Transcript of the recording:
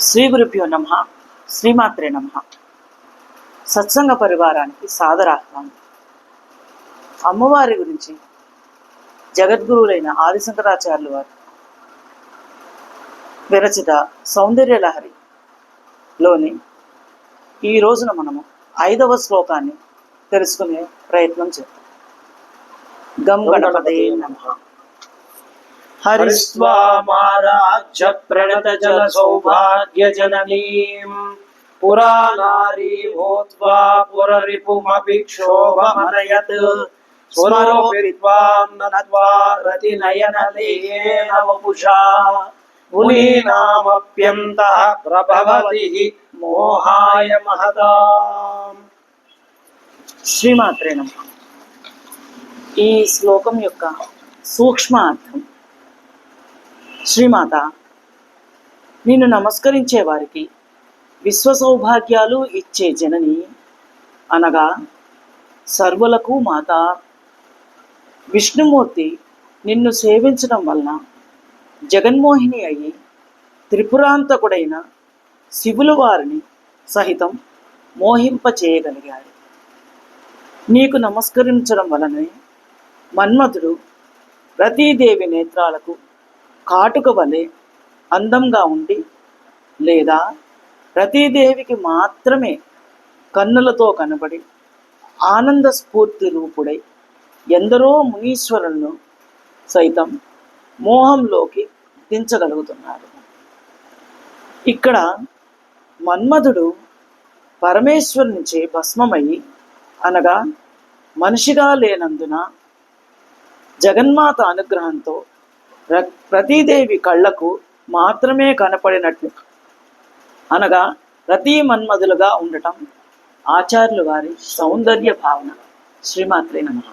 శ్రీ గురుభ్యో నమః. శ్రీమాత్రే నమః. సత్సంగ పరివారానికి సాదరాహ్వానం. అమ్మవారి గురించి జగద్గురువులైన ఆదిశంకరాచార్యులు వారు విరచిత సౌందర్యలహరిలోని ఈ రోజున మనము 5వ శ్లోకాన్ని తెలుసుకునే ప్రయత్నం చేద్దాం. గం గణపతే నమః. హరిస్వామారాజ్య ప్రణత జల సౌభాగ్య జననీం పురానారీ భూత్వా పురరిపుమపి క్షోభమనయత్ స్వరోపిత్వాం నత్వా రతినయనలేన వపుషా మునీనామప్యంతః ప్రభవతి మోహాయ మహదాం. శ్రీమాత్రే నమః. ఈ శ్లోకం యొక్క సూక్ష్మ అర్థం: శ్రీమాత, నిన్ను నమస్కరించే వారికి విశ్వ సౌభాగ్యాలు ఇచ్చే జనని అనగా సర్వులకు మాత. విష్ణుమూర్తి నిన్ను సేవించడం వలన జగన్మోహిని అయి త్రిపురాంతకుడైన శివుల వారిని సహితం మోహింపచేయగలిగాడు. నీకు నమస్కరించడం వలనే మన్మథుడు రతీదేవి నేత్రాలకు కాటుక వలె అందంగా ఉండి, లేదా రతీదేవికి మాత్రమే కన్నులతో కనబడి ఆనంద స్ఫూర్తి రూపుడై ఎందరో మునీశ్వరులను సైతం మోహంలోకి దించగలుగుతున్నాడు. ఇక్కడ మన్మథుడు పరమేశ్వరునిచే భస్మమయ్యి, అనగా మనిషిగా లేనందున జగన్మాత అనుగ్రహంతో రతీదేవి కళ్ళకు మాత్రమే కనపడినట్లు, అనగా రతీ మన్మధులుగా ఉండటం ఆచార్యుల వారి సౌందర్య భావన. శ్రీమాత్రే నమః.